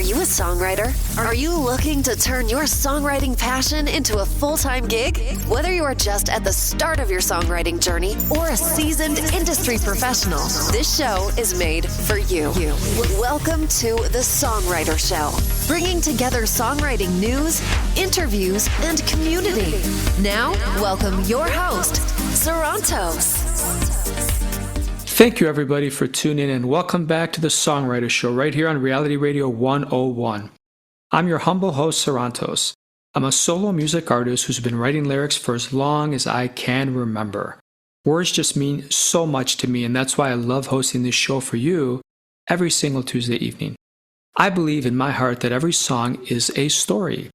you a songwriter? Are you looking to turn your songwriting passion into a full-time gig? Whether you are just at the start of your songwriting journey or a seasoned industry professional, this show is made for you. Welcome to The Songwriter Show, bringing together songwriting news, interviews, and community. Now, welcome your host, Sarantos. Thank you, everybody, for tuning in. Welcome back to The Songwriter Show right here on Reality Radio 101. I'm your humble host, Sarantos. I'm a solo music artist who's been writing lyrics for as long as I can remember. Words just mean so much to me, and that's why I love hosting this show for you every single Tuesday evening. I believe in my heart that every song is a story.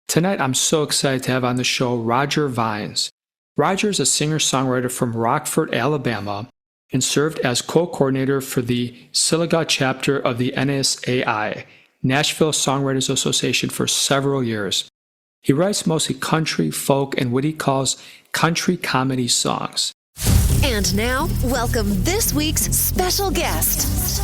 Tonight, I'm so excited to have on the show Roger Vines. Roger is a singer-songwriter from Rockford, Alabama, and served as co-coordinator for the Silica chapter of the NSAI, Nashville Songwriters Association, for several years. He writes mostly country, folk, and what he calls country comedy songs. And now, welcome this week's special guest.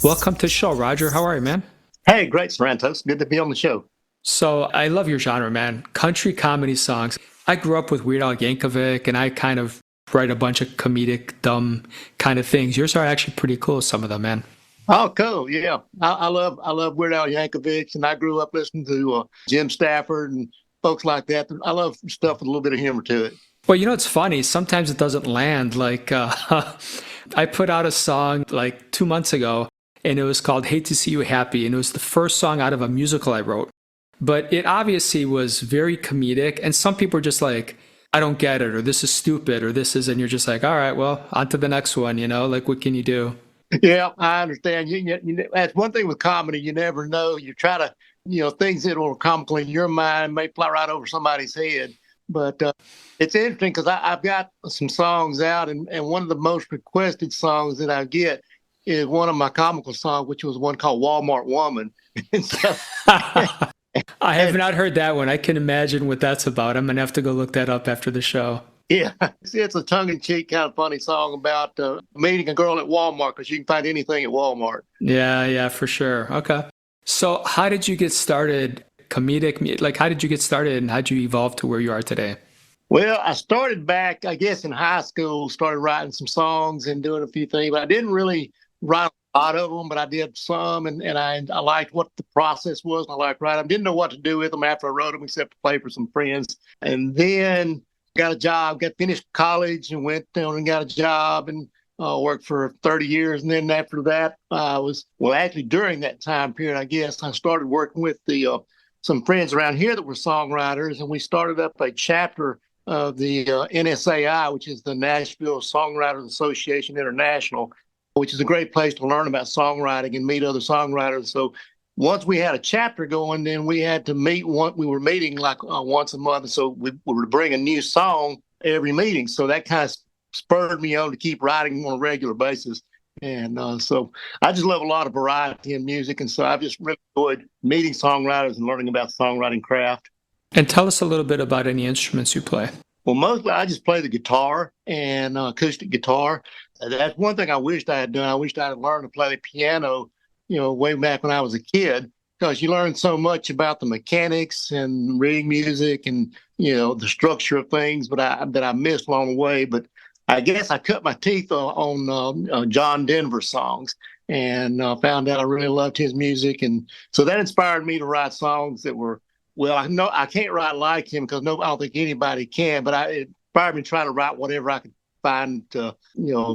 Welcome to the show, Roger. How are you, man? Hey, great, Sarantos. Good to be on the show. So I love your genre, man. Country comedy songs. I grew up with Weird Al Yankovic, and I kind of write a bunch of comedic, dumb kind of things. Yours are actually pretty cool, some of them, man. Oh, cool. Yeah. I love Weird Al Yankovic, and I grew up listening to Jim Stafford and folks like that. I love stuff with a little bit of humor to it. Well, you know, it's funny. Sometimes it doesn't land. Like, I put out a song like 2 months ago, and it was called Hate to See You Happy, and it was the first song out of a musical I wrote. But it obviously was very comedic, and some people are just like, I don't get it, or this is stupid, or this is, and you're just like, all right, well, on to the next one, you know, like, what can you do? Yeah, I understand. That's one thing with comedy. You never know. You try to, things that are comical in your mind may fly right over somebody's head. But it's interesting because I've got some songs out, and one of the most requested songs that I get is one of my comical songs, which was one called Walmart Woman. And so, I have not heard that one. I can imagine what that's about. I'm going to have to go look that up after the show. Yeah, it's a tongue-in-cheek kind of funny song about meeting a girl at Walmart, because you can find anything at Walmart. Yeah, for sure. Okay. So how did you get started comedic? Like, how did you get started, and how did you evolve to where you are today? Well, I started back, I guess, in high school, started writing some songs and doing a few things, but I didn't really write a lot of them, but I did some, and I liked what the process was. I liked writing. I didn't know what to do with them after I wrote them, except to play for some friends. And then got a job, finished college, and went down and got a job, and worked for 30 years. And then after that, actually during that time period, I guess, I started working with some friends around here that were songwriters, and we started up a chapter of the NSAI, which is the Nashville Songwriters Association International, which is a great place to learn about songwriting and meet other songwriters. So once we had a chapter going, then we had to meet. We were meeting like once a month, so we would bring a new song every meeting. So that kind of spurred me on to keep writing on a regular basis. And so I just love a lot of variety in music, and so I've just really enjoyed meeting songwriters and learning about the songwriting craft. And tell us a little bit about any instruments you play. Well, mostly I just play the guitar and acoustic guitar. That's one thing I wished I had done. I wished I had learned to play the piano, way back when I was a kid, because you learn so much about the mechanics and reading music and, the structure of things, but that I missed along the way. But I guess I cut my teeth on John Denver songs, and found out I really loved his music. And so that inspired me to write songs that were, well, I know I can't write like him, because I don't think anybody can, but it inspired me to try to write whatever I could find to,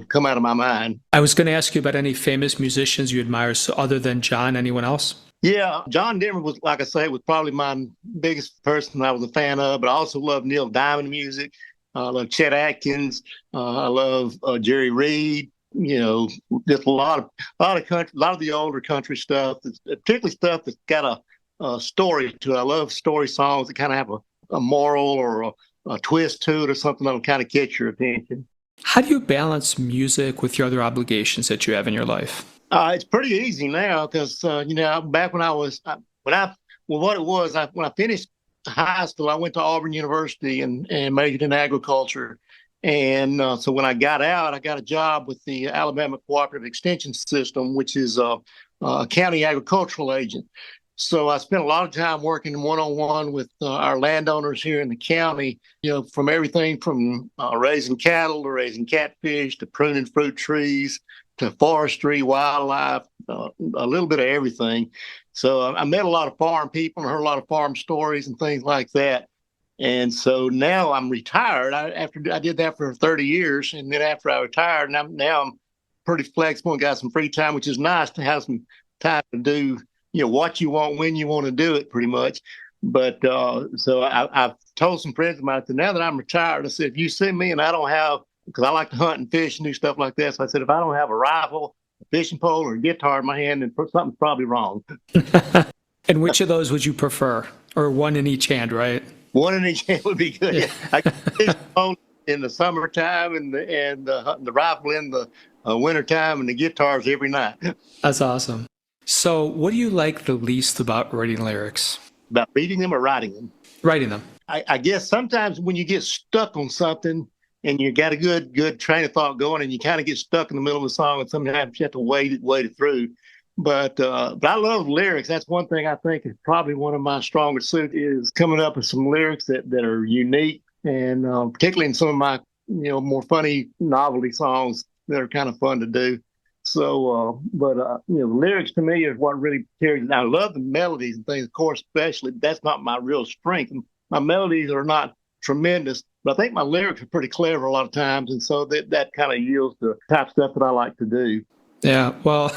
come out of my mind. I was going to ask you about any famous musicians you admire, so other than John, anyone else? Yeah, John Denver was, like I say, was probably my biggest person I was a fan of, but I also love Neil Diamond music. I love Chet Atkins. I love Jerry Reed. Just a lot of country, a lot of the older country stuff, particularly stuff that's got a story to it. I love story songs that kind of have a moral or a twist to it, or something that'll kind of catch your attention. How do you balance music with your other obligations that you have in your life? It's pretty easy now, because back when when I finished high school, I went to Auburn University and majored in agriculture. And so when I got out, I got a job with the Alabama Cooperative Extension System, which is a county agricultural agent. So I spent a lot of time working one-on-one with our landowners here in the county, from everything from raising cattle to raising catfish to pruning fruit trees to forestry, wildlife, a little bit of everything. So I met a lot of farm people and heard a lot of farm stories and things like that. And so now I'm retired. After I did that for 30 years, and then after I retired, now I'm pretty flexible and got some free time, which is nice to have some time to do what you want when you want to do it, pretty much. But so I've told some friends of mine that now that I'm retired, I said, if you see me and I don't have, because I like to hunt and fish and do stuff like that, so I said, if I don't have a rifle, a fishing pole, or a guitar in my hand, then something's probably wrong. And which of those would you prefer? Or one in each hand, right? One in each hand would be good. Yeah. I can fish in the summertime and the rifle in the wintertime and the guitars every night. That's awesome. So what do you like the least about writing lyrics? About reading them or writing them? Writing them. I guess sometimes when you get stuck on something and you got a good train of thought going and you kind of get stuck in the middle of the song and sometimes you have to wait it through. But I love lyrics. That's one thing I think is probably one of my strongest suits is coming up with some lyrics that are unique, and particularly in some of my more funny novelty songs that are kind of fun to do. So, lyrics to me is what really carries it. I love the melodies and things, of course, especially. That's not my real strength. My melodies are not tremendous, but I think my lyrics are pretty clever a lot of times, and so that kind of yields the type of stuff that I like to do. Yeah, well.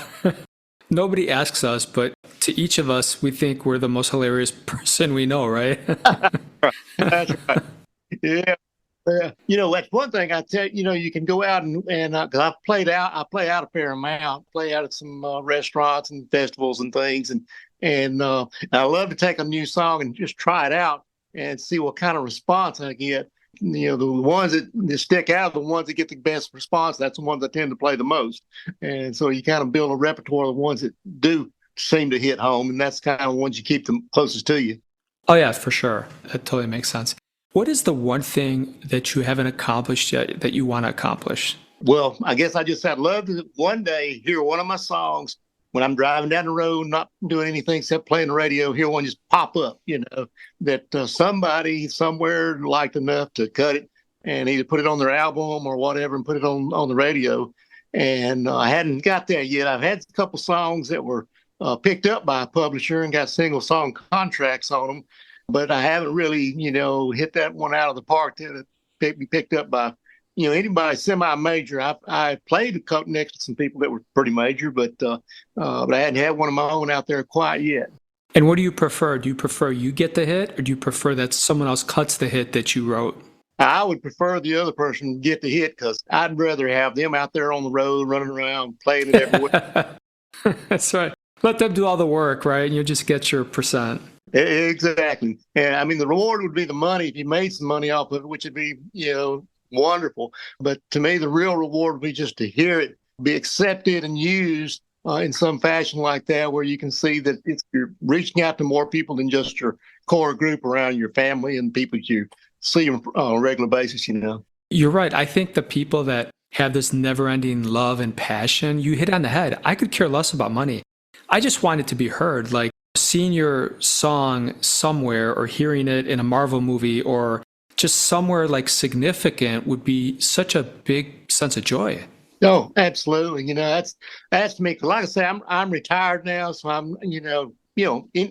Nobody asks us, but to each of us, we think we're the most hilarious person we know, right? That's right. Yeah. That's one thing I tell you. You can go out and because I play out a fair amount, play out at some restaurants and festivals and things, and I love to take a new song and just try it out and see what kind of response I get. The ones that stick out, the ones that get the best response, that's the ones I tend to play the most. And so you kind of build a repertoire of the ones that do seem to hit home, and that's kind of the ones you keep them closest to you. Oh, yeah, for sure. That totally makes sense. What is the one thing that you haven't accomplished yet that you want to accomplish? Well, I guess I'd love to one day hear one of my songs when I'm driving down the road, not doing anything except playing the radio, hear one just pop up, that somebody somewhere liked enough to cut it and either put it on their album or whatever and put it on the radio. And I hadn't got there yet. I've had a couple songs that were picked up by a publisher and got single song contracts on them, but I haven't really, hit that one out of the park that be picked up by anybody semi-major. I played a couple next to some people that were pretty major, but I hadn't had one of my own out there quite yet. And what do you prefer? Do you prefer you get the hit, or do you prefer that someone else cuts the hit that you wrote? I would prefer the other person get the hit because I'd rather have them out there on the road, running around, playing it everywhere. That's right. Let them do all the work, right? And you just get your percent. Exactly. And I mean, the reward would be the money if you made some money off of it, which would be, wonderful. But to me, the real reward would be just to hear it be accepted and used in some fashion like that, where you can see that you're reaching out to more people than just your core group around your family and people you see on a regular basis, You're right. I think the people that have this never-ending love and passion, you hit on the head. I could care less about money. I just want it to be heard. Like seeing your song somewhere or hearing it in a Marvel movie or just somewhere like significant would be such a big sense of joy. Oh, absolutely. That's me. Like I say, I'm retired now, so I'm,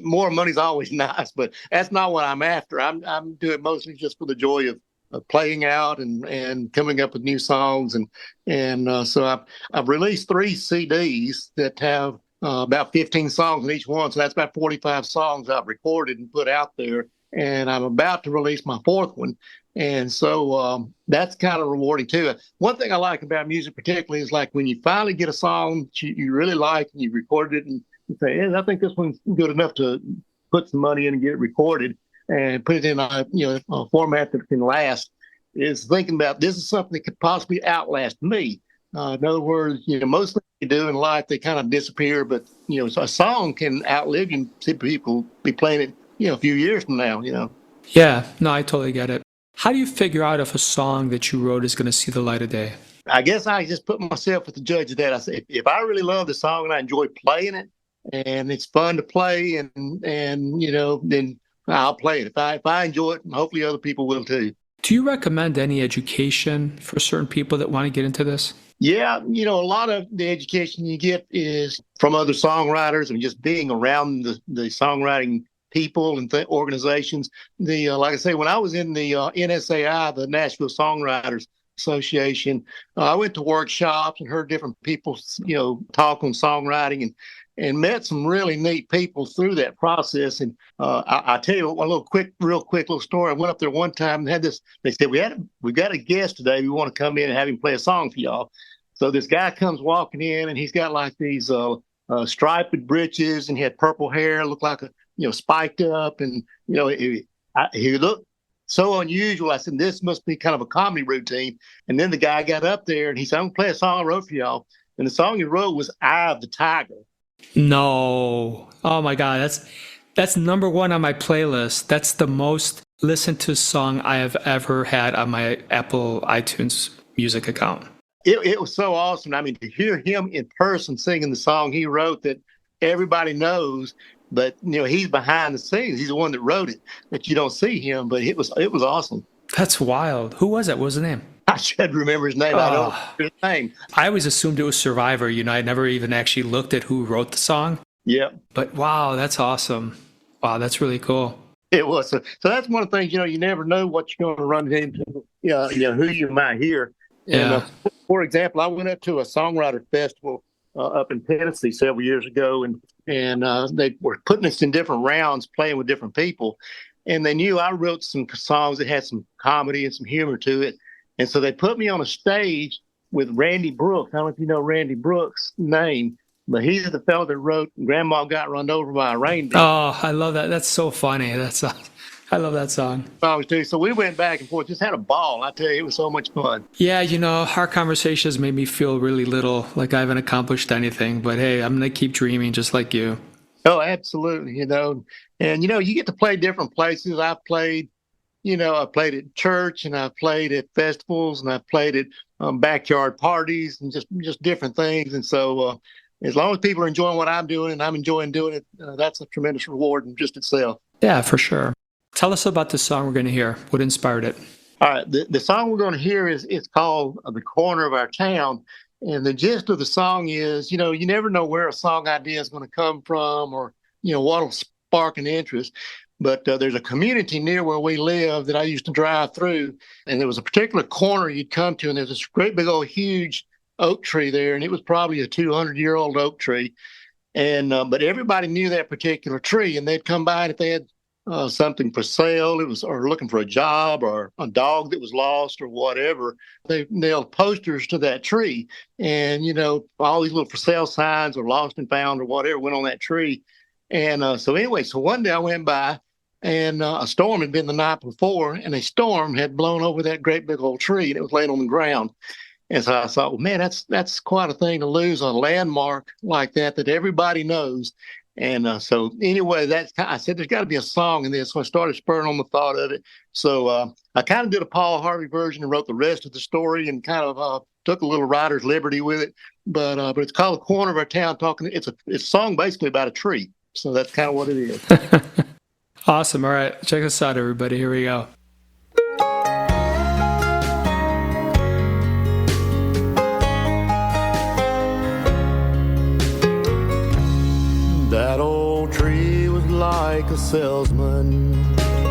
more money's always nice, but that's not what I'm after. I'm doing mostly just for the joy of playing out and coming up with new songs, and so I've released 3 CDs that have about 15 songs in each one, so that's about 45 songs I've recorded and put out there. And I'm about to release my 4th one. And so that's kind of rewarding too. One thing I like about music particularly is like when you finally get a song that you really like and you recorded it and you say, hey, I think this one's good enough to put some money in and get it recorded and put it in a format that can last, is thinking about this is something that could possibly outlast me. In other words, most things you do in life, they kind of disappear, but, a song can outlive you and see people be playing it a few years from now, Yeah, no, I totally get it. How do you figure out if a song that you wrote is going to see the light of day? I guess I just put myself with the judge of that. I say, if I really love the song and I enjoy playing it, and it's fun to play, and then I'll play it if I enjoy it, and hopefully other people will too. Do you recommend any education for certain people that want to get into this? Yeah, a lot of the education you get is from other songwriters and just being around the songwriting people and organizations. Like I say, when I was in the NSAI, the Nashville Songwriters Association, I went to workshops and heard different people, talk on songwriting and met some really neat people through that process. And I tell you one real quick little story. I went up there one time and had this. They said we've got a guest today. We want to come in and have him play a song for y'all. So this guy comes walking in and he's got like these striped breeches and he had purple hair, looked like spiked up, and he looked so unusual. I said, this must be kind of a comedy routine. And then the guy got up there and he said, I'm gonna play a song I wrote for y'all. And the song he wrote was "Eye of the Tiger." No. Oh my God, that's number one on my playlist. That's the most listened to song I have ever had on my Apple iTunes music account. It was so awesome. I mean, to hear him in person singing the song he wrote that everybody knows, but he's behind the scenes. He's the one that wrote it, but you don't see him. But it was awesome. That's wild. Who was it? What was the name? I should remember his name. I don't remember his name. I always assumed it was Survivor. I never even actually looked at who wrote the song. Yeah. But wow, that's awesome. Wow, that's really cool. It was. So that's one of the things, you never know what you're going to run into, who you might hear. And, for example, I went up to a songwriter festival up in Tennessee several years ago, and they were putting us in different rounds, playing with different people. And they knew I wrote some songs that had some comedy and some humor to it. And so they put me on a stage with Randy Brooks. I don't know if you know Randy Brooks' name, but he's the fellow that wrote "Grandma Got Run Over by a Reindeer." Oh, I love that. That's so funny. I love that song. Too. So we went back and forth, just had a ball. I tell you, it was so much fun. Yeah, our conversations made me feel really little, like I haven't accomplished anything. But hey, I'm going to keep dreaming just like you. Oh, absolutely. And you get to play different places. I've played, I played at church, and I've played at festivals, and I've played at backyard parties, and just different things. And so as long as people are enjoying what I'm doing and I'm enjoying doing it, that's a tremendous reward in just itself. Yeah, for sure. Tell us about the song we're going to hear. What inspired it? All right. The song we're going to hear it's called "The Corner of Our Town." And the gist of the song is, you never know where a song idea is going to come from, or, what will spark an interest. But there's a community near where we live that I used to drive through. And there was a particular corner you'd come to, and there's this great big old huge oak tree there. And it was probably a 200-year-old oak tree. And but everybody knew that particular tree, and they'd come by, and if they had something for sale, or looking for a job, or a dog that was lost, or whatever, they nailed posters to that tree. And all these little for sale signs, or lost and found, or whatever, went on that tree. And so one day I went by, and a storm had been the night before, and a storm had blown over that great big old tree, and it was laying on the ground. And so I thought, well, man, that's quite a thing to lose, a landmark like that everybody knows. And so anyway, I said, there's got to be a song in this. So I started spurring on the thought of it. So I kind of did a Paul Harvey version and wrote the rest of the story, and kind of took a little writer's liberty with it. But it's called "The Corner of Our Town." It's a song basically about a tree. So that's kind of what it is. Awesome. All right. Check this out, everybody. Here we go. That old tree was like a salesman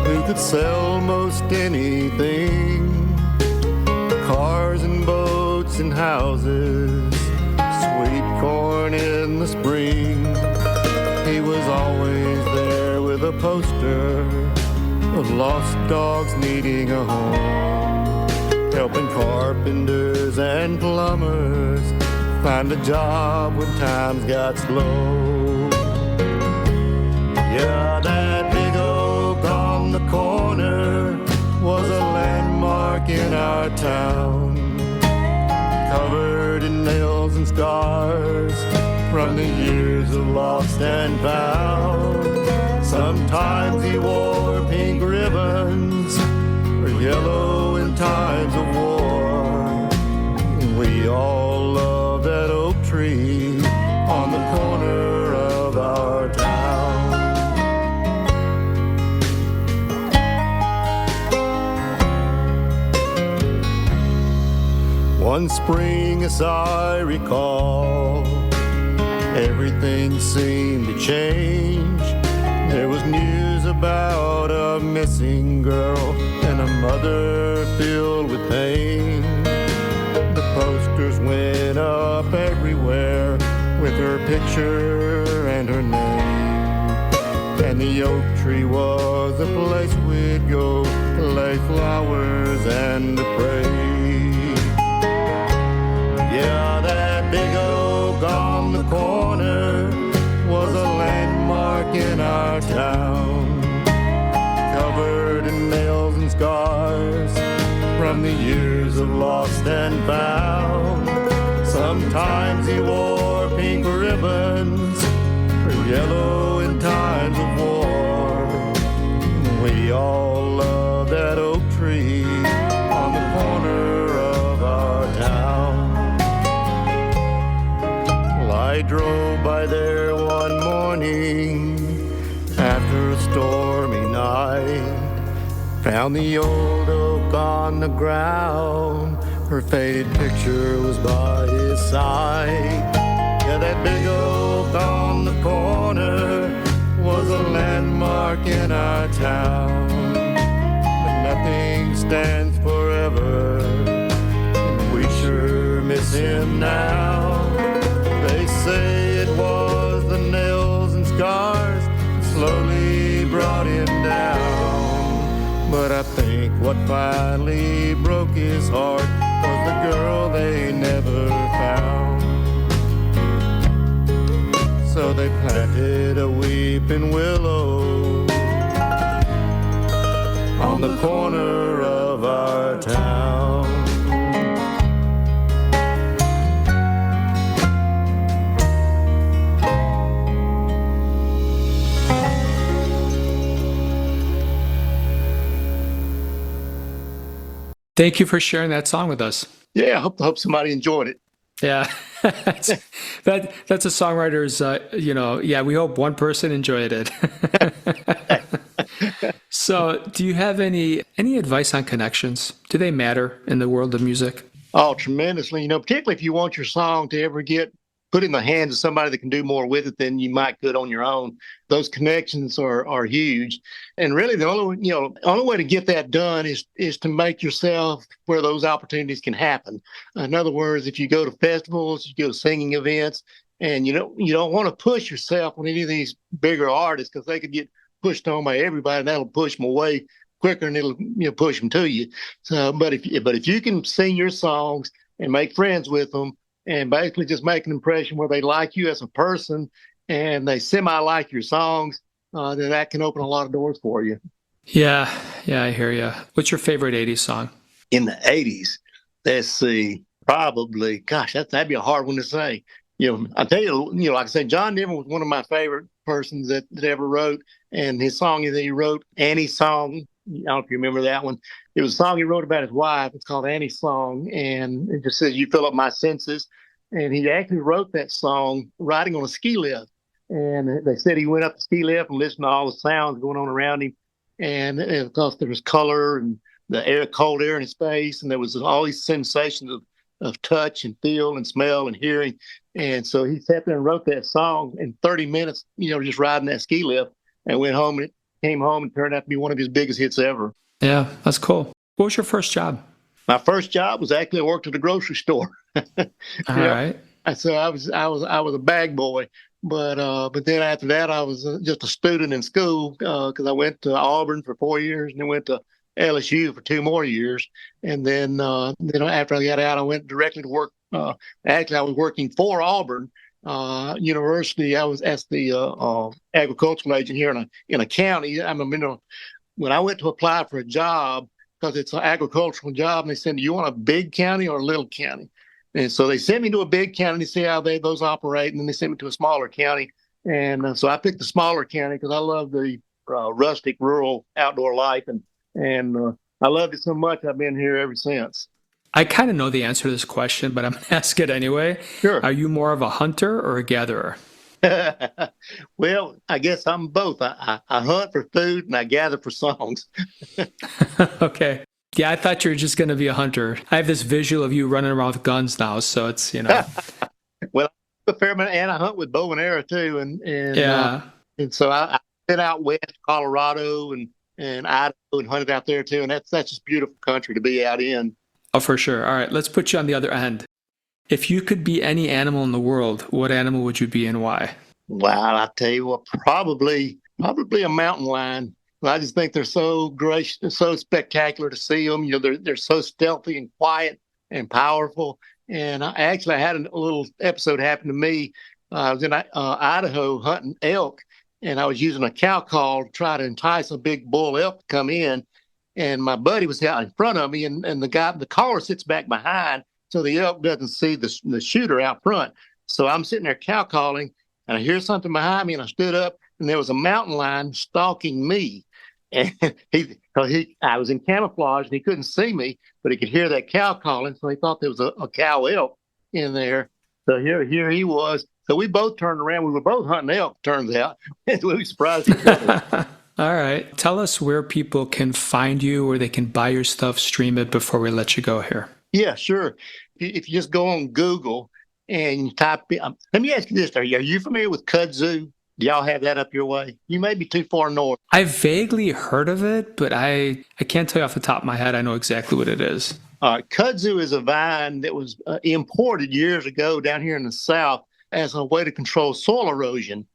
who could sell most anything. Cars and boats and houses, sweet corn in the spring. He was always there with a poster of lost dogs needing a home, helping carpenters and plumbers find a job when times got slow. Yeah, that big oak on the corner was a landmark in our town, covered in nails and scars from the years of lost and found. Sometimes he wore pink ribbons or yellow in times of war. We all love that oak tree on the corner of our our town. One spring, as I recall, everything seemed to change. There was news about a missing girl and a mother filled with pain. The posters went up everywhere with her picture and her name. And the oak tree was a place we'd go to lay flowers and to pray. Yeah, that big oak on the corner was a landmark in our town, covered in nails and scars from the years of lost and found. Sometimes he wore pink ribbons or yellow in times of war. We all love that oak tree on the corner of our town. I drove by there one morning after a stormy night, found the old oak on the ground, her faded picture was by his side. Yeah, that big oak on the corner was a landmark in our town, but nothing stands forever, and we sure miss him now. They say it was the nails and scars that slowly brought him down, but I think what finally broke his heart was the girl they never found. So they planted a weeping willow on the corner of our town. Thank you for sharing that song with us. Yeah, I hope somebody enjoyed it. Yeah, that's a songwriter's, we hope one person enjoyed it. So do you have any advice on connections? Do they matter in the world of music? Oh, tremendously. Particularly if you want your song to ever get put in the hands of somebody that can do more with it than you might could on your own. Those connections are huge. And really the only way to get that done is to make yourself where those opportunities can happen. In other words, if you go to festivals, you go to singing events, and you don't want to push yourself on any of these bigger artists because they could get pushed on by everybody and that'll push them away quicker and it'll push them to you. So, but if you can sing your songs and make friends with them, and basically just make an impression where they like you as a person and they semi-like your songs, then that can open a lot of doors for you. Yeah, I hear you. What's your favorite 80s song? In the 80s, let's see, probably, gosh, that'd be a hard one to say. I'll tell you, like I said, John Denver was one of my favorite persons that ever wrote, and his song that he wrote, Annie's Song, I don't know if you remember that one. It was a song he wrote about his wife. It's called Annie's Song, and it just says, "You fill up my senses." And he actually wrote that song riding on a ski lift. And they said he went up the ski lift and listened to all the sounds going on around him. And of course, there was color and the cold air in his face, and there was all these sensations of touch and feel and smell and hearing. And so he sat there and wrote that song in 30 minutes, just riding that ski lift, and went home and came home and turned out to be one of his biggest hits ever. Yeah, that's cool. What was your first job? My first job was actually I worked at a grocery store. All right. So I was a bag boy, but then after that I was just a student in school because I went to Auburn for 4 years and then went to LSU for 2 more years, and then after I got out I went directly to work. Actually, I was working for Auburn University. I was as the agricultural agent here in a county. When I went to apply for a job, because it's an agricultural job, and they said, "Do you want a big county or a little county?" And so they sent me to a big county to see how those operate, and then they sent me to a smaller county. And so I picked the smaller county because I love the rustic, rural, outdoor life, and I loved it so much I've been here ever since. I kind of know the answer to this question, but I'm going to ask it anyway. Sure. Are you more of a hunter or a gatherer? Well, I guess I'm both. I hunt for food and I gather for songs. Okay. Yeah, I thought you were just going to be a hunter. I have this visual of you running around with guns now, so it's. Well, I'm a fair amount, and I hunt with bow and arrow too, Yeah. and so I've been out west, Colorado and Idaho, and hunted out there too, and that's just beautiful country to be out in. Oh, for sure. All right, let's put you on the other end. If you could be any animal in the world, what animal would you be and why? Wow, I tell you what, probably a mountain lion. I just think they're so gracious, so spectacular to see them. They're so stealthy and quiet and powerful. And I had a little episode happen to me. I was in Idaho hunting elk, and I was using a cow call to try to entice a big bull elk to come in. And my buddy was out in front of me, and the caller sits back behind, so the elk doesn't see the shooter out front. So I'm sitting there cow calling, and I hear something behind me, and I stood up, and there was a mountain lion stalking me. And I was in camouflage, and he couldn't see me, but he could hear that cow calling, so he thought there was a cow elk in there. So here he was. So we both turned around. We were both hunting elk, turns out. We were surprised each other. All right. Tell us where people can find you, where they can buy your stuff, stream it before we let you go here. Yeah, sure. If you just go on Google and you type in, let me ask you this: Are you familiar with kudzu? Do y'all have that up your way? You may be too far north. I've vaguely heard of it, but I can't tell you off the top of my head. I know exactly what it is. Kudzu is a vine that was imported years ago down here in the South as a way to control soil erosion.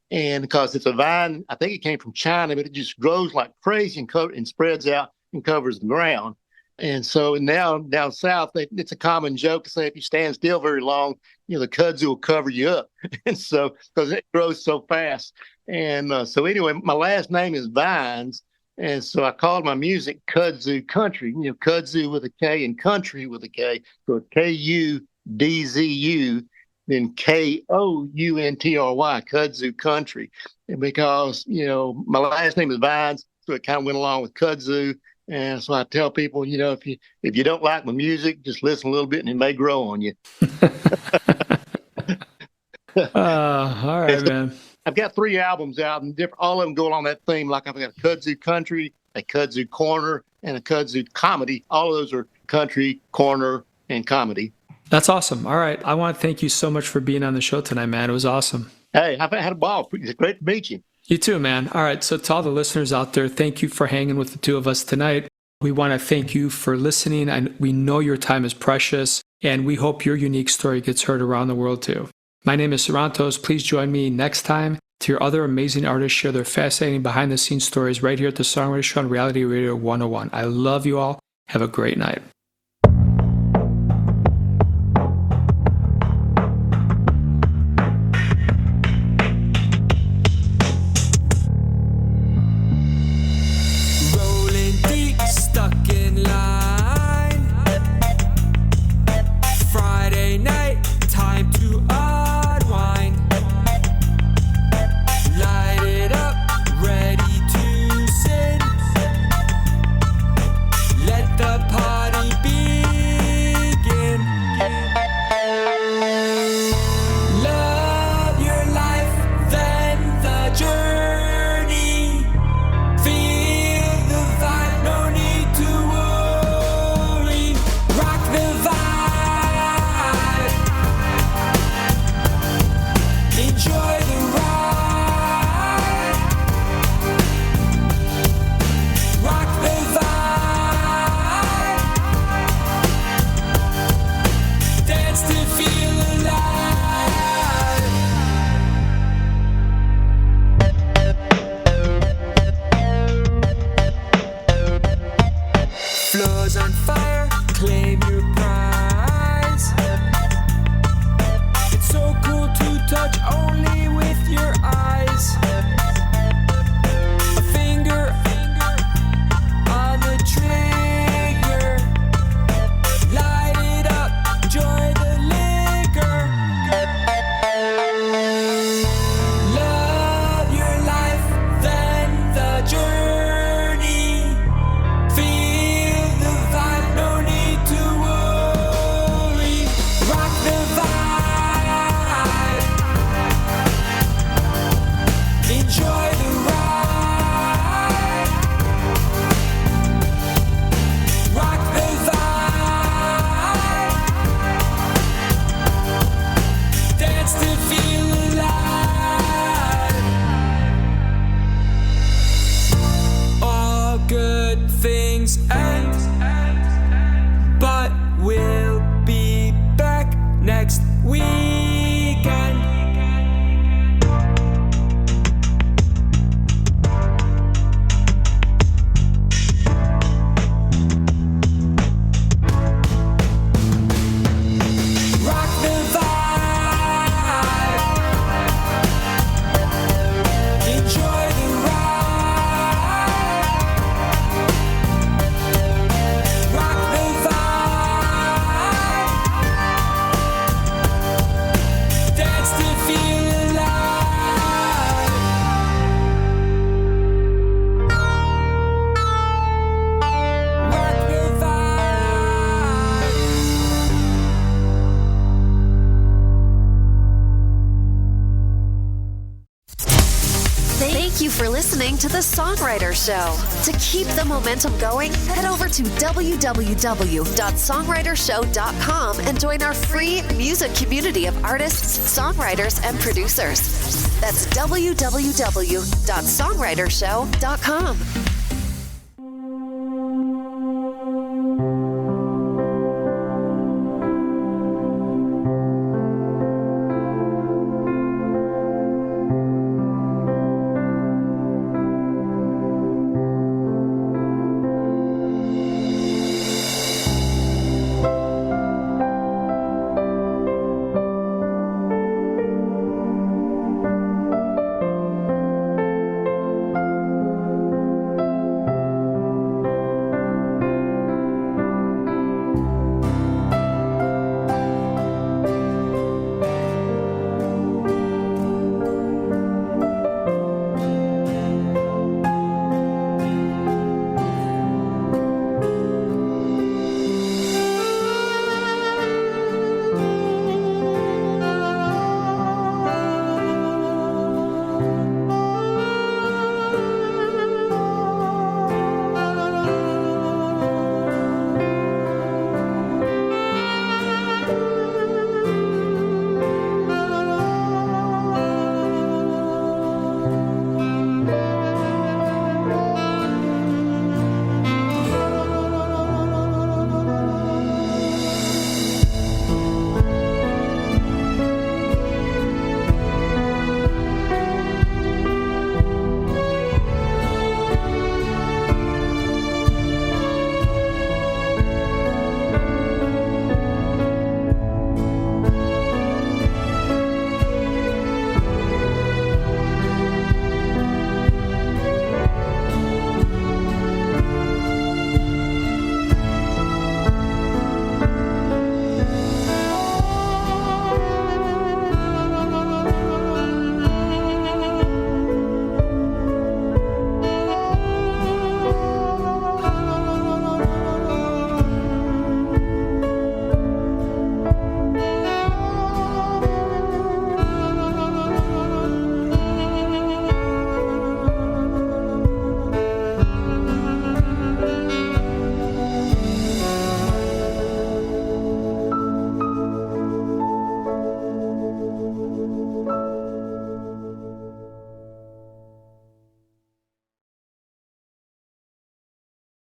And because it's a vine, I think it came from China, but it just grows like crazy and spreads out and covers the ground. And so now down south, it's a common joke to say if you stand still very long, the kudzu will cover you up. And so, because it grows so fast. And so anyway, my last name is Vines. And so I called my music kudzu country, kudzu with a K and country with a K. So KUDZU, then KOUNTRY, kudzu country. And because, my last name is Vines, so it kind of went along with kudzu. And so I tell people, if you don't like my music, just listen a little bit and it may grow on you. All right, man. I've got 3 albums out, and all of them go along that theme. Like I've got a kudzu country, a kudzu corner, and a kudzu comedy. All of those are country, corner, and comedy. That's awesome. All right. I want to thank you so much for being on the show tonight, man. It was awesome. Hey, I've had a ball. It's great to meet you. You too, man. All right. So to all the listeners out there, thank you for hanging with the two of us tonight. We want to thank you for listening. And we know your time is precious, and we hope your unique story gets heard around the world too. My name is Sarantos. Please join me next time to hear other amazing artists share their fascinating behind-the-scenes stories right here at the Songwriter Show on Reality Radio 101. I love you all. Have a great night. Feel the vibe. Thank you for listening to The Songwriter Show. To keep the momentum going, head over to www.songwritershow.com and join our free music community of artists, songwriters, and producers. That's www.songwritershow.com.